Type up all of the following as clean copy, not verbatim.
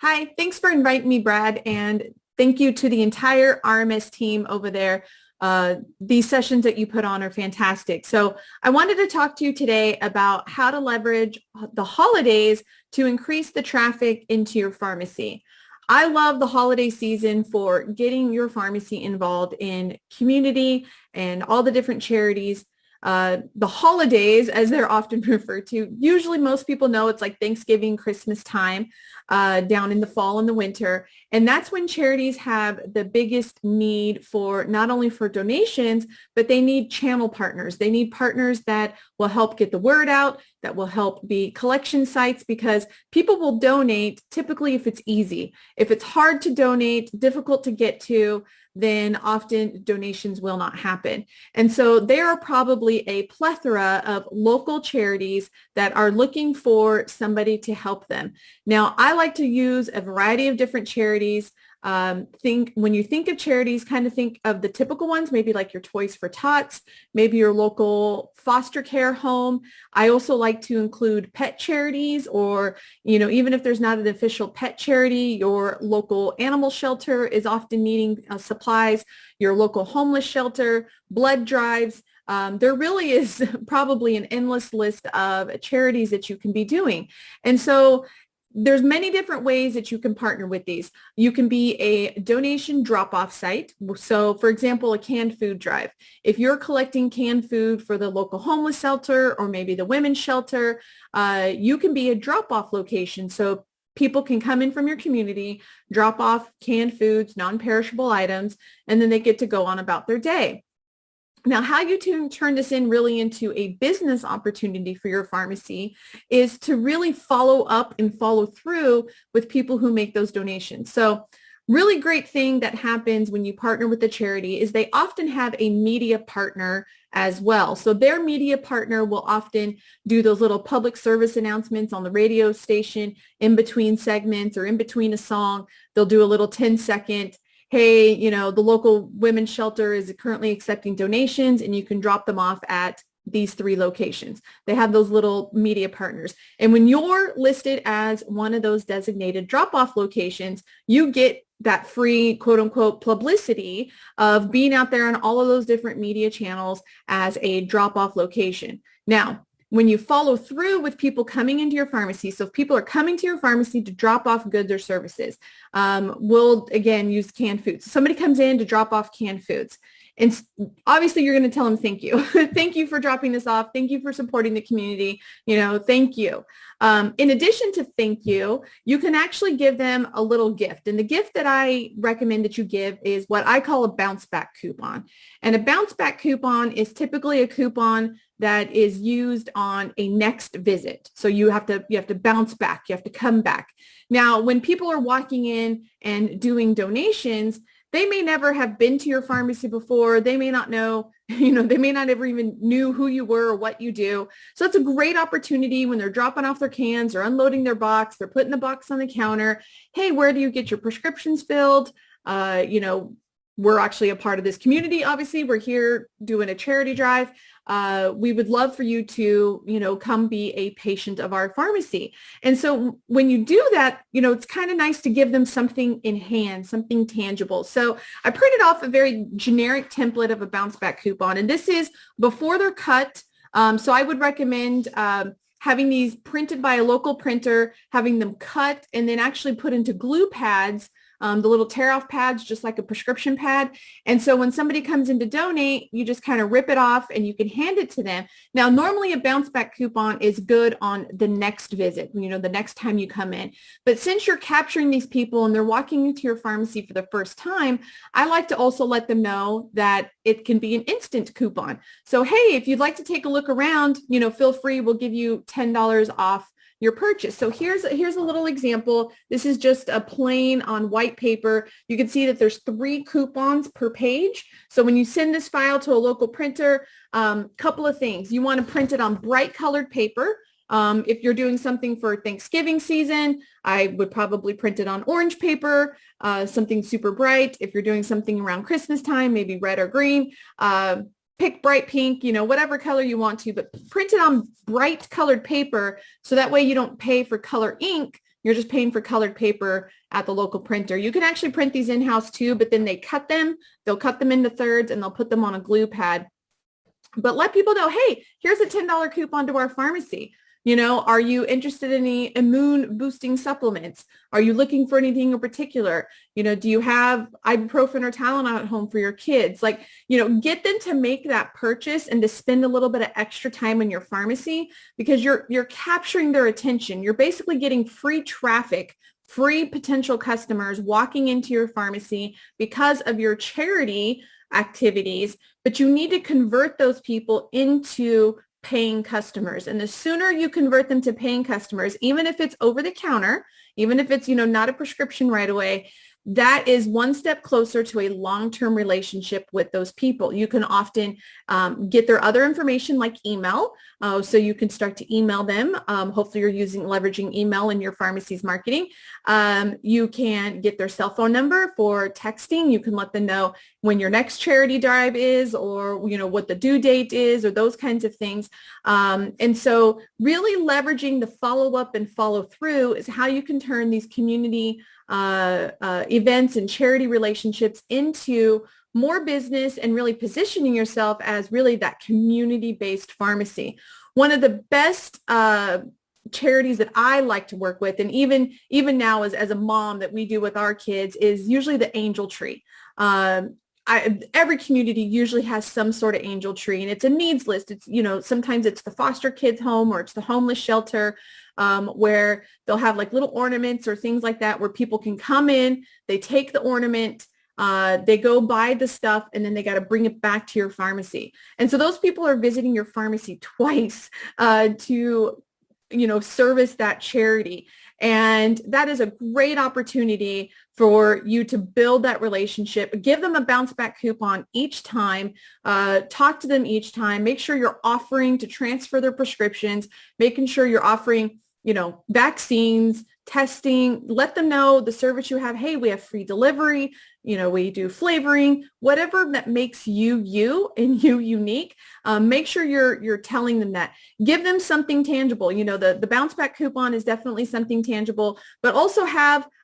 Hi, thanks for inviting me, Brad, and thank you to the entire RMS team over there. These sessions that you put on are fantastic. So I wanted to talk to you today about how to leverage the holidays to increase the traffic into your pharmacy. I love the holiday season for getting your pharmacy involved in community and all the different charities. The holidays, as they're often referred to, usually most people know it's like Thanksgiving, Christmas time, down in the fall and the winter. And that's when charities have the biggest need for not only for donations, but they need channel partners. They need partners that will help get the word out, that will help be collection sites, because people will donate typically if it's easy. If it's hard to donate, difficult to get to, then often donations will not happen. And so there are probably a plethora of local charities that are looking for somebody to help them. Now, I like to use a variety of different charities. When you think of charities, kind of think of the typical ones, maybe like your Toys for Tots, maybe your local foster care home. I also like to include pet charities, or, even if there's not an official pet charity, your local animal shelter is often needing supplies, your local homeless shelter, blood drives. There really is probably an endless list of charities that you can be doing. And so there's many different ways that you can partner with these. You can be a donation drop-off site. So for example, a canned food drive. If you're collecting canned food for the local homeless shelter or maybe the women's shelter, you can be a drop-off location. So people can come in from your community, drop off canned foods, non-perishable items, and then they get to go on about their day. Now, how you turn this really into a business opportunity for your pharmacy is to really follow up and follow through with people who make those donations. So really great thing that happens when you partner with a charity is they often have a media partner as well. So their media partner will often do those little public service announcements on the radio station in between segments or in between a song. They'll do a little 10-second, hey, the local women's shelter is currently accepting donations and you can drop them off at these 3 locations. They have those little media partners. And when you're listed as one of those designated drop-off locations, you get that free quote unquote publicity of being out there on all of those different media channels as a drop-off location. Now, when you follow through with people coming into your pharmacy, so if people are coming to your pharmacy to drop off goods or services, we'll again use canned foods. So somebody comes in to drop off canned foods. And obviously you're going to tell them, thank you. Thank you for dropping this off. Thank you for supporting the community. Thank you. In addition to thank you, you can actually give them a little gift. And the gift that I recommend that you give is what I call a bounce back coupon. And a bounce back coupon is typically a coupon that is used on a next visit. So you have to bounce back. You have to come back. Now, when people are walking in and doing donations, they may never have been to your pharmacy before. They may not know, they may not ever even knew who you were or what you do. So it's a great opportunity when they're dropping off their cans or unloading their box, they're putting the box on the counter. Hey, where do you get your prescriptions filled? We're actually a part of this community. Obviously, we're here doing a charity drive. We would love for you to, come be a patient of our pharmacy. And so when you do that, it's kind of nice to give them something in hand, something tangible. So I printed off a very generic template of a bounce back coupon, and this is before they're cut. So I would recommend having these printed by a local printer, having them cut and then actually put into glue pads, the little tear-off pads, just like a prescription pad. And so when somebody comes in to donate, you just kind of rip it off and you can hand it to them. Now, normally a bounce back coupon is good on the next visit, the next time you come in. But since you're capturing these people and they're walking into your pharmacy for the first time, I like to also let them know that it can be an instant coupon. So, hey, if you'd like to take a look around, feel free. We'll give you $10 off your purchase. So here's a little example. This is just a plain on white paper. You can see that there's 3 coupons per page. So when you send this file to a local printer, couple of things. You want to print it on bright colored paper. If you're doing something for Thanksgiving season, I would probably print it on orange paper, something super bright. If you're doing something around Christmas time, maybe red or green. Pick bright pink, whatever color you want to, but print it on bright colored paper so that way you don't pay for color ink. you're just paying for colored paper at the local printer. You can actually print these in-house too, but then they'll cut them into thirds and they'll put them on a glue pad. But let people know, hey, here's a $10 coupon to our pharmacy. Are you interested in any immune boosting supplements? Are you looking for anything in particular? Do you have ibuprofen or Tylenol at home for your kids? Get them to make that purchase and to spend a little bit of extra time in your pharmacy, because you're capturing their attention. You're basically getting free traffic, free potential customers walking into your pharmacy because of your charity activities, but you need to convert those people into paying customers. And the sooner you convert them to paying customers, even if it's over the counter, even if it's, not a prescription right away, that is one step closer to a long-term relationship with those people. You can often get their other information like email. So you can start to email them. Hopefully you're leveraging email in your pharmacy's marketing. You can get their cell phone number for texting. You can let them know when your next charity drive is, or, what the due date is, or those kinds of things. And so really leveraging the follow-up and follow-through is how you can turn these community events and charity relationships into more business, and really positioning yourself as really that community-based pharmacy. One of the best charities that I like to work with, and even now as a mom that we do with our kids, is usually the Angel Tree. Every community usually has some sort of angel tree, and it's a needs list. It's, sometimes it's the foster kids home, or it's the homeless shelter, where they'll have like little ornaments or things like that, where people can come in, they take the ornament, they go buy the stuff, and then they got to bring it back to your pharmacy. And so those people are visiting your pharmacy twice to service that charity. And that is a great opportunity for you to build that relationship. Give them a bounce back coupon each time. Talk to them each time. Make sure you're offering to transfer their prescriptions, making sure you're offering, vaccines, testing. Let them know the service you have. Hey, we have free delivery. We do flavoring, whatever that makes you and you unique. Make sure you're telling them that. Give them something tangible. The bounce back coupon is definitely something tangible, but also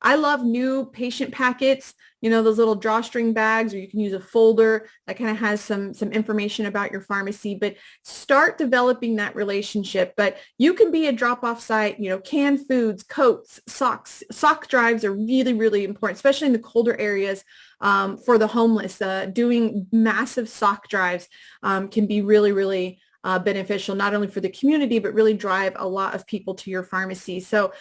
I love new patient packets, those little drawstring bags, or you can use a folder that kind of has some information about your pharmacy, but start developing that relationship. But you can be a drop-off site, canned foods, coats, socks. Sock drives are really, really important, especially in the colder areas. For the homeless, doing massive sock drives can be really, really beneficial, not only for the community, but really drive a lot of people to your pharmacy. So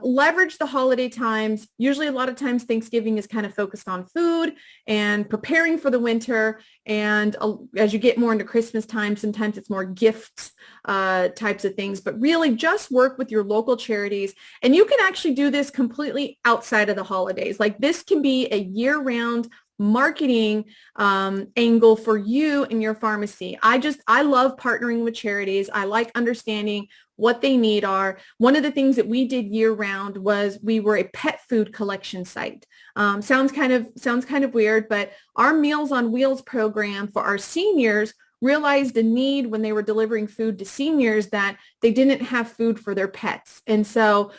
leverage the holiday times. Usually a lot of times Thanksgiving is kind of focused on food and preparing for the winter. And as you get more into Christmas time, sometimes it's more gifts types of things, but really just work with your local charities. And you can actually do this completely outside of the holidays. Like, this can be a year-round marketing angle for you and your pharmacy. I love partnering with charities. I like understanding what they need are. One of the things that we did year round was we were a pet food collection site. Sounds kind of weird, but our Meals on Wheels program for our seniors realized a need when they were delivering food to seniors that they didn't have food for their pets. And so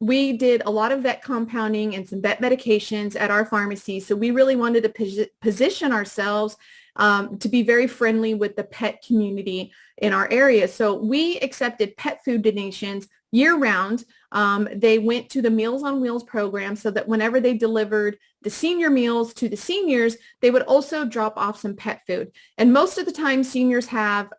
we did a lot of vet compounding and some vet medications at our pharmacy. So we really wanted to position ourselves to be very friendly with the pet community in our area. So we accepted pet food donations year round. They went to the Meals on Wheels program so that whenever they delivered the senior meals to the seniors, they would also drop off some pet food. And most of the time seniors have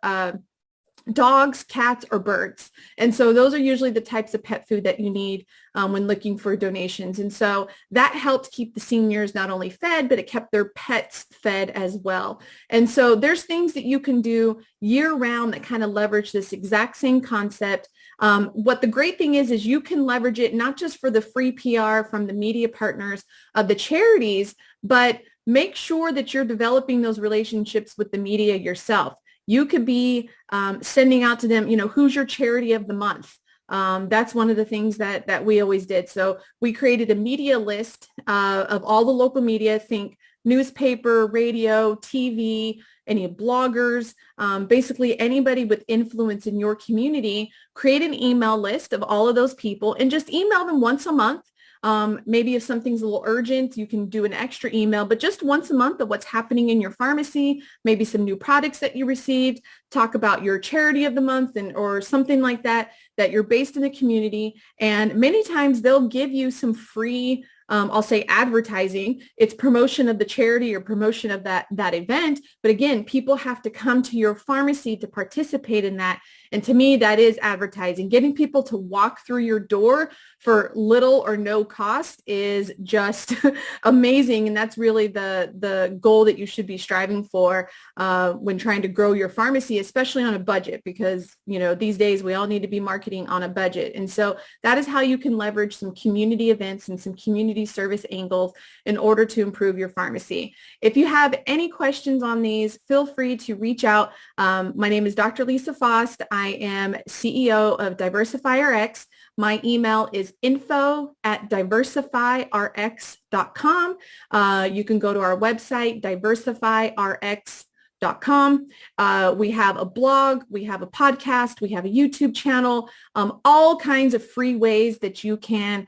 dogs, cats, or birds. And so those are usually the types of pet food that you need when looking for donations. And so that helped keep the seniors not only fed, but it kept their pets fed as well. And so there's things that you can do year round that kind of leverage this exact same concept. What the great thing is you can leverage it not just for the free PR from the media partners of the charities, but make sure that you're developing those relationships with the media yourself. You could be sending out to them, who's your charity of the month? That's one of the things that we always did. So we created a media list of all the local media. Think newspaper, radio, TV, any bloggers, basically anybody with influence in your community, create an email list of all of those people and just email them once a month. Maybe if something's a little urgent, you can do an extra email, but just once a month of what's happening in your pharmacy, maybe some new products that you received, talk about your charity of the month or something like that, that you're based in the community. And many times they'll give you some free I'll say advertising. It's promotion of the charity or promotion of that event. But again, people have to come to your pharmacy to participate in that. And to me, that is advertising. Getting people to walk through your door for little or no cost is just amazing. And that's really the goal that you should be striving for when trying to grow your pharmacy, especially on a budget, because, these days we all need to be marketing on a budget. And so that is how you can leverage some community events and some community service angles in order to improve your pharmacy. If you have any questions on these, feel free to reach out. My name is Dr. Lisa Faast. I am CEO of DiversifyRx. My email is info@diversifyrx.com. You can go to our website, diversifyrx.com. We have a blog, we have a podcast, we have a YouTube channel, all kinds of free ways that you can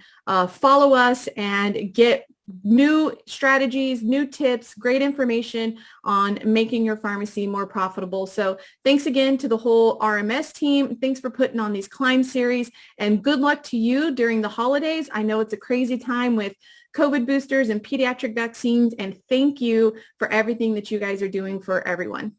follow us and get new strategies, new tips, great information on making your pharmacy more profitable. So thanks again to the whole RMS team. Thanks for putting on these Climb series, and good luck to you during the holidays. I know it's a crazy time with COVID boosters and pediatric vaccines, and thank you for everything that you guys are doing for everyone.